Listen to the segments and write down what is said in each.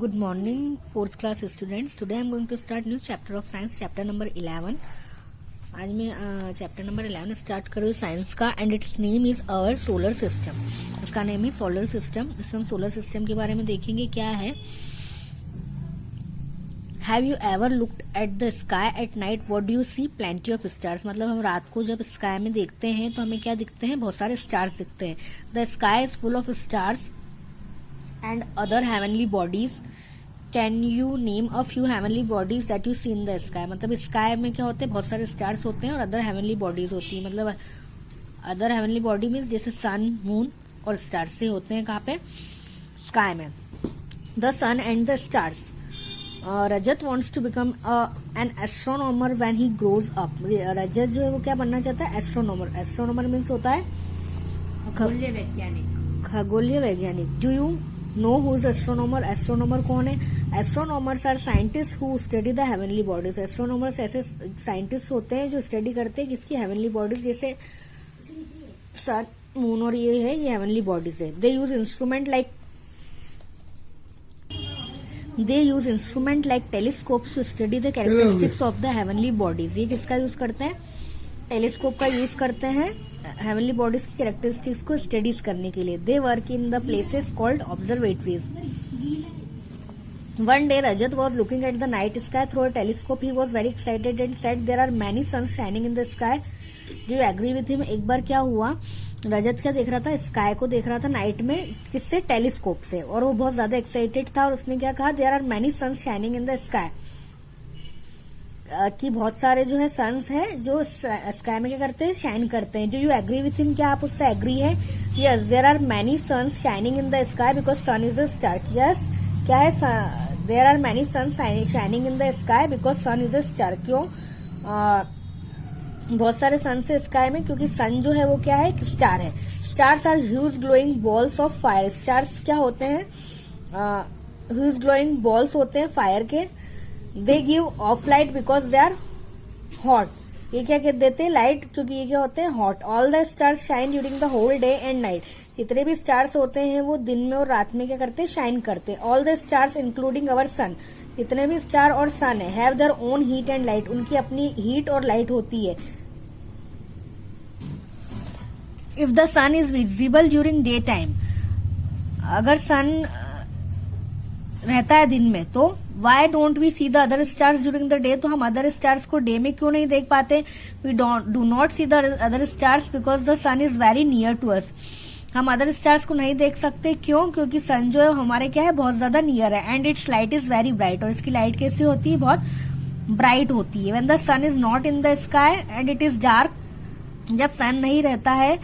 Good morning, 4th class students. Today I am going to start new chapter of science, chapter number 11. आज मैं chapter number 11 start करूँ science का and its name is our solar system. इसका name है solar system. इसमें हम solar system के बारे में देखेंगे क्या है. Have you ever looked at the sky at night, what do you see? Plenty of stars. मतलब हम रात को जब स्काई में देखते हैं तो हमें क्या दिखते हैं? बहुत सारे स्टार्स दिखते हैं. The sky is full of stars and other heavenly bodies. Can you name a few heavenly bodies that you see in the sky? मतलब स्काई में क्या होते हैं? बहुत सारे स्टार्स होते हैं और अदर हेवनली बॉडीज होती है. मतलब अदर हेवनली बॉडी मीन्स जैसे सन, मून और स्टार्स से होते हैं. कहाँ पे? स्काई में. The sun and the stars. Rajat wants to become an astronomer when he grows up. Rajat जो है वो क्या बनना चाहता है? एस्ट्रोनॉमर. एस्ट्रोनॉमर मीन्स होता है खगोलीय वैज्ञानिक. Do you know who is astronomer? Astronomer कौन है? Astronomers are scientist who study the heavenly bodies. Astronomers ऐसे साइंटिस्ट होते हैं जो स्टडी करते हैं किसकी? Heavenly bodies. जैसे सन, मून और ये है, ये हेवनली बॉडीज है. They use instrument like telescopes to study the characteristics of the heavenly bodies. ये किसका यूज करते हैं? टेलीस्कोप का यूज करते हैं हेवनली बॉडीज की कैरेक्टरिस्टिक्स को स्टडीज करने के लिए. They work in the places called observatories. One day Rajat was looking at the night sky through a telescope. He was very excited and said there are many suns shining in the sky. Do you agree with him? एक बार क्या हुआ, रजत क्या देख रहा था? Sky को देख रहा था नाइट में. किससे? टेलीस्कोप से. और वो बहुत ज्यादा एक्साइटेड था और उसने क्या कहा? There are many suns shining in the sky. कि बहुत सारे जो है सन्स है जो स्काई में क्या करते हैं? शाइन करते हैं. Do you agree with him? क्या आप उससे एग्री है? Yes, there are many suns shining in the sky because sun is a star. Yes, क्या है? There are many suns shining in the sky because sun is a star. क्यों बहुत सारे सन है स्काई में? क्योंकि सन जो है वो क्या है? स्टार है. Stars are huge glowing balls of fire. Stars क्या होते हैं? ह्यूज ग्लोइंग बॉल्स होते हैं फायर के. They give off light because they are hot. ये क्या कह देते हैं? लाइट, क्योंकि ये क्या होते हैं? Hot. All the stars shine during the whole day and night. जितने भी स्टार्स होते हैं वो दिन में और रात में क्या करते हैं? शाइन करते हैं. All the stars including our sun. जितने भी स्टार और सन है have their own heat and light. उनकी अपनी हीट और लाइट होती है. If the sun is visible during day time, अगर सन रहता है दिन में तो why don't we see the other stars during the day. तो हम अदर स्टार्स को डे में क्यों नहीं देख पाते? We do not see the other stars because the sun is very near to us. हम अदर स्टार्स को नहीं देख सकते. क्यों? क्योंकि सन जो है हमारे क्या है? बहुत ज्यादा नियर है. And its light is very bright. और इसकी लाइट कैसी होती है? बहुत ब्राइट होती है. When the sun is not in the sky and it is dark, जब सन नहीं रहता है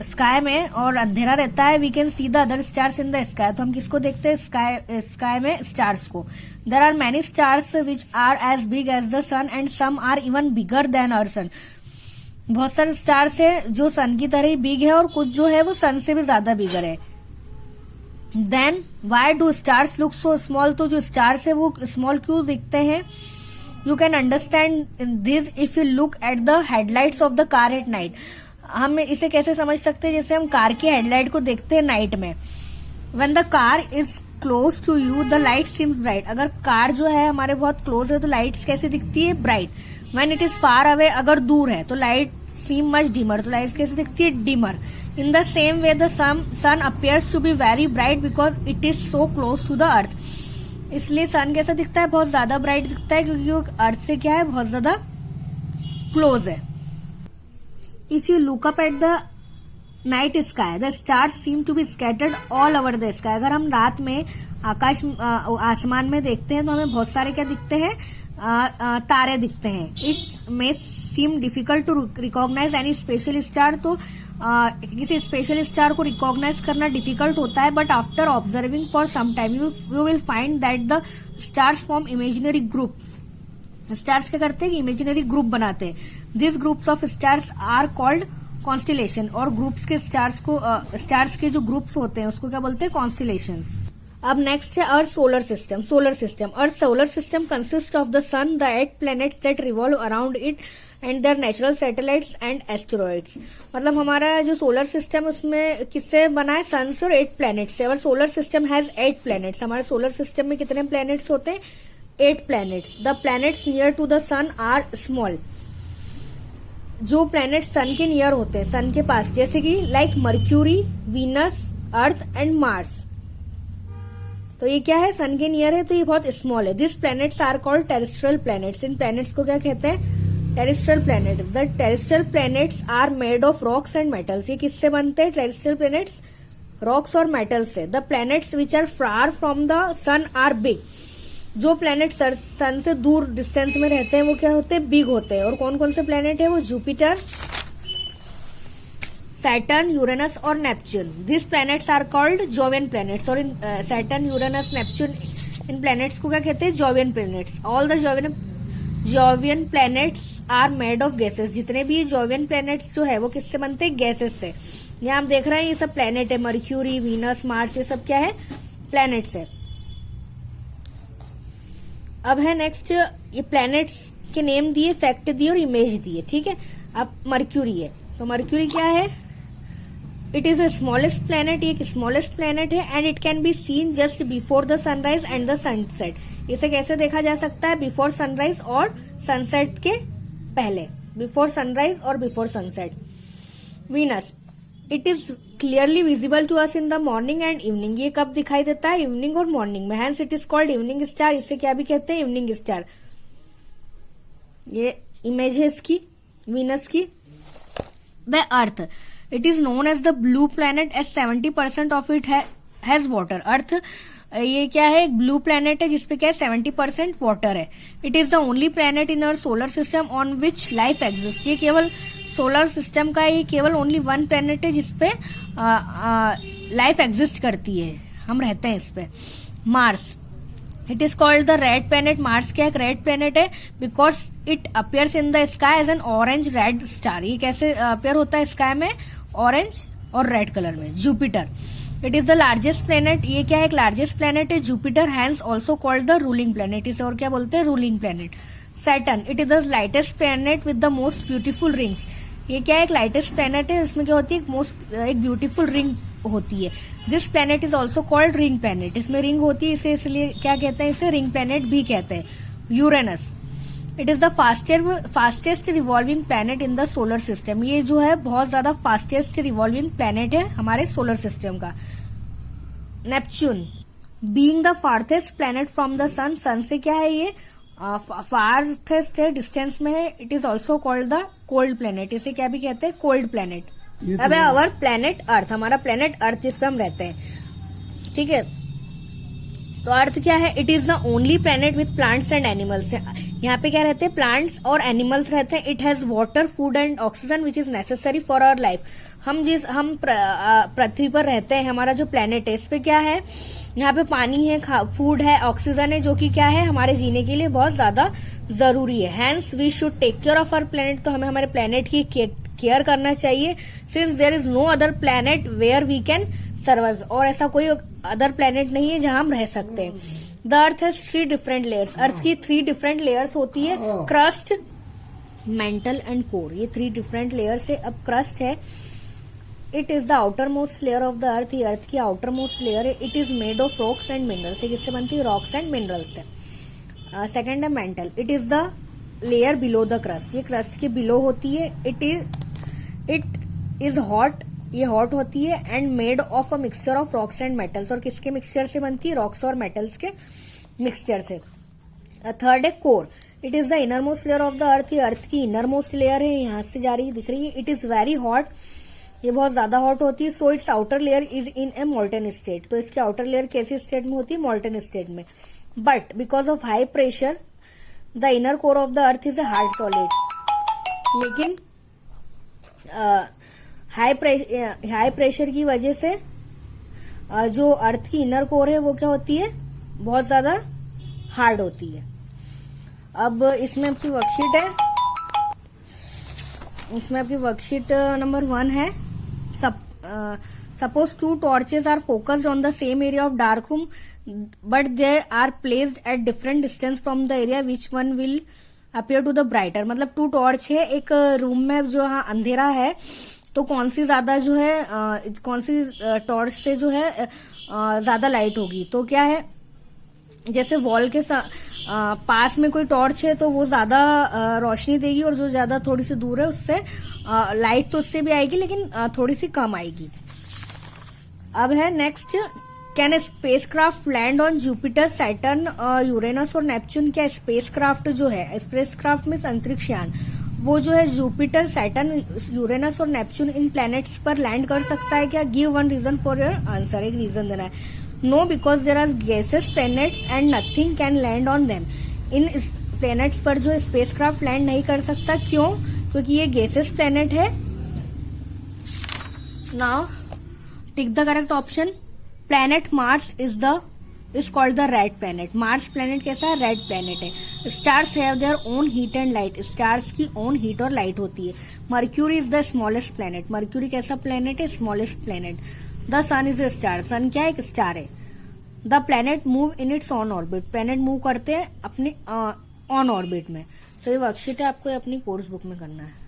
स्काई में और अंधेरा रहता है, we can see the other stars in the sky. तो हम किसको देखते हैं? स्काई में स्टार्स को. There are many stars which are as big as the sun and some are even bigger than our sun. बहुत सारे स्टार्स है जो सन की तरह ही बिग है और कुछ जो है वो सन से भी ज्यादा बिगर है. Then why do stars look so small? तो जो स्टार्स है वो स्मॉल क्यों दिखते हैं? You can understand this if you look at the headlights of the car at night. हम इसे कैसे समझ सकते हैं? जैसे हम कार की हेडलाइट को देखते हैं नाइट में. When the car is close to you the light seems bright. अगर कार जो है हमारे बहुत क्लोज है तो लाइट कैसे दिखती है? Bright. When it is far away, अगर दूर है तो लाइट सीम मच डिमर. तो लाइट कैसे दिखती है? Dimmer. In the same way the sun appears to be very bright because it is so close to the earth. इसलिए sun कैसा दिखता है? बहुत ज्यादा ब्राइट दिखता है क्योंकि वो अर्थ से क्या है? बहुत ज्यादा क्लोज है. If you look up at the night sky, the stars seem to be scattered all over the sky. अगर हम रात में आसमान में देखते हैं तो हमें बहुत सारे क्या दिखते हैं? तारे दिखते हैं. It may seem difficult to recognize any special star. तो किसी स्पेशल स्टार को रिकॉग्नाइज करना डिफिकल्ट होता है. But after observing for some time you will find that the stars form imaginary groups. Stars क्या करते हैं? इमेजिनरी ग्रुप बनाते हैं. This groups of stars are called constellation. और ग्रुप्स के स्टार्स के जो ग्रुप्स होते हैं उसको क्या बोलते हैं? कॉन्स्टिलेशंस. अब नेक्स्ट है earth solar system. Earth solar system consist of the sun, the 8 planets that revolve around it and their natural satellites and asteroids. मतलब हमारा जो सोलर सिस्टम उसमें किससे बना है, सन से और 8 प्लैनेट्स से। और सोलर सिस्टम हैज 8 प्लैनेट्स। हमारे सोलर सिस्टम में कितने प्लैनेट्स होते हैं, 8 planets. The planets near to the sun are small. जो प्लैनेट्स सन के नियर होते हैं, सन के पास, जैसे कि like Mercury, Venus, Earth and Mars. तो ये क्या है, सन के नियर है तो ये बहुत स्मॉल है। This planets are called terrestrial planets. इन प्लैनेट्स को क्या कहते हैं, terrestrial planet. The terrestrial planets are made of rocks and metals. ये किससे बनते हैं, टेरेस्ट्रियल प्लैनेट्स रॉक्स और मेटल्स से। The planets which are far from the sun are big. जो प्लैनेट सन से दूर डिस्टेंस में रहते हैं वो क्या होते हैं, बिग होते हैं। और कौन कौन से प्लैनेट है वो, जुपिटर, सैटर्न, यूरेनस और Neptune. This planets are called Jovian planets. और इन सैटर्न, यूरेनस, नेपच्यून, इन प्लैनेट्स को क्या कहते हैं, Jovian planets. All the Jovian planets are made of gases. जितने भी जोवियन प्लैनेट्स जो है वो किससे बनते हैं, गैसेस से। यहाँ हम देख रहे हैं ये सब प्लैनेट है, मर्क्यूरी, वीनस, मार्स, ये सब क्या है, प्लैनेट्स है। अब है नेक्स्ट, ये प्लैनेट्स के नेम दिए, फैक्ट दिए और इमेज दिए, ठीक है। अब मर्क्यूरी है, तो मर्क्यूरी क्या है, it is the smallest planet. ये एक स्मॉलेस्ट प्लैनेट है and it can be seen just before the sunrise and the sunset. इसे कैसे देखा जा सकता है, बिफोर सनराइज और सनसेट के पहले, बिफोर सनराइज और before sunset. Venus, it is clearly visible to us in the morning and evening. ये कब दिखाई देता है, इवनिंग और मॉर्निंग में। Hence it is called evening star. इसे क्या भी कहते हैं, इवनिंग स्टार। ये इमेज है इसकी, वीनस की। The earth, it is known as the blue planet as 70% of it has water. Earth ये क्या है, एक ब्लू प्लैनेट है जिसपे क्या है, 70% वाटर है। It is the only planet in our solar system on which life exist. ये केवल सोलर सिस्टम का ये केवल ओनली वन प्लैनेट है जिसपे लाइफ एग्जिस्ट करती है, हम रहते हैं इस पे। Mars, it is called the red planet. Mars क्या एक रेड प्लैनेट है because it appears in the sky as an orange red star. ये कैसे अपियर होता है स्काई में, ऑरेंज और रेड कलर में। Jupiter, it is the largest planet. ये क्या है, एक लार्जेस्ट प्लैनेट है। Jupiter hence also called the ruling planet. इसे और क्या बोलते हैं, ruling planet. Saturn, it is the lightest planet with the most beautiful rings. ये क्या है, एक लाइटेस्ट प्लैनेट है, इसमें क्या होती है, एक ब्यूटीफुल रिंग होती है। This planet is also called ring planet. इसमें रिंग होती है, इसे इसलिए क्या कहते हैं, इसे रिंग प्लैनेट भी कहते हैं। Uranus, it is the fastest revolving planet in the solar system. ये जो है बहुत ज्यादा फास्टेस्ट रिवॉल्विंग प्लैनेट है हमारे सोलर सिस्टम का। Neptune, being the farthest planet from the sun. Sun से क्या है, ये फार्थेस्ट है, डिस्टेंस में है। It is also called the cold planet. इसे क्या भी कहते हैं, कोल्ड प्लैनेट। अब है अवर प्लैनेट अर्थ, हमारा प्लैनेट अर्थ जिसपे हम रहते हैं, ठीक है। तो अर्थ क्या है, it is the only planet with plants and animals. यहाँ पे क्या रहते हैं, प्लांट्स और एनिमल्स रहते हैं। It has water, food and oxygen which is necessary for our life. हम पृथ्वी पर रहते हैं, हमारा जो प्लैनेट है इस पे क्या है, यहाँ पे पानी है, फूड है, ऑक्सीजन है, जो कि क्या है हमारे जीने के लिए बहुत ज्यादा जरूरी है। Hence we should take care of our planet. तो हमें हमारे प्लैनेट की केयर करना चाहिए। Since there is no other planet where we can survive. और ऐसा कोई अदर प्लैनेट नहीं है जहां हम रह सकते हैं। The earth has 3 different layers. Earth की 3 डिफरेंट लेयर्स होती है, क्रस्ट, मेंटल एंड कोर। ये 3 डिफरेंट लेयर्स है। अब क्रस्ट है, it is the outer most layer of the earth. ये अर्थ की आउटर मोस्ट लेयर है। It is made of rocks and minerals. किससे बनती है, रॉक्स एंड मिनरल्स से। सेकेंड है mental, it is the layer below the crust. ये crust के बिलो होती है। इट इज हॉट, ये हॉट होती है। And made of a mixture of rocks and metals. और किसके मिक्सचर से बनती है, रॉक्स और मेटल्स के मिक्सचर से। थर्ड है core, it is the inner most layer of the earth. ये अर्थ की इनर मोस्ट लेयर है, यहां से जा रही है, दिख रही है। इट इज वेरी हॉट, ये बहुत ज्यादा हॉट होती है। So it's outer layer is in A molten state. तो इसकी आउटर लेयर कैसी स्टेट में होती है, मोल्टन स्टेट में। But because of high pressure the inner core of the earth is a hard solid. लेकिन हाई प्रेशर की वजह से जो अर्थ की इनर कोर है वो क्या होती है, बहुत ज्यादा हार्ड होती है। अब इसमें आपकी वर्कशीट है, इसमें आपकी वर्कशीट नंबर 1 है। Suppose 2 torches are focused on the same area of dark room, but they are placed at different distance from the area. Which one will appear to the brighter, मतलब 2 torch है एक room में जो हाँ अंधेरा है, तो कौन सी ज्यादा जो है कौन सी टॉर्च से जो है ज्यादा लाइट होगी। तो क्या है, जैसे वॉल के पास में कोई टॉर्च है तो वो ज्यादा रोशनी देगी, और जो ज्यादा थोड़ी सी दूर है उससे लाइट तो उससे भी आएगी लेकिन थोड़ी सी कम आएगी। अब है next, can a spacecraft land on Jupiter, Saturn, Uranus और नेपच्यून। क्या स्पेसक्राफ्ट जो है, स्पेसक्राफ्ट में अंतरिक्ष यान, वो जो है जुपिटर, सैटर्न, यूरेनस और नेपच्यून इन प्लैनेट्स पर लैंड कर सकता है क्या? Give one reason for your answer, एक रीजन देना है। No, because there are gases planets and nothing can land on them. इन प्लैनेट्स पर जो स्पेसक्राफ्ट लैंड नहीं कर सकता, क्यों? क्योंकि ये गैसेस प्लैनेट है। Now tick the correct option. Planet Mars is called the red planet. Mars planet कैसा है? रेड प्लैनेट है। Stars have their own heat and light. Stars की ओन हीट और लाइट होती है। Mercury is the smallest planet. Mercury कैसा planet है? Smallest planet. The sun is a star. Sun क्या है? एक स्टार है। The planet move in its own orbit. Planet move करते हैं अपने ऑन ऑर्बिट में। सही वर्कशीट है, आपको अपनी कोर्स बुक में करना है।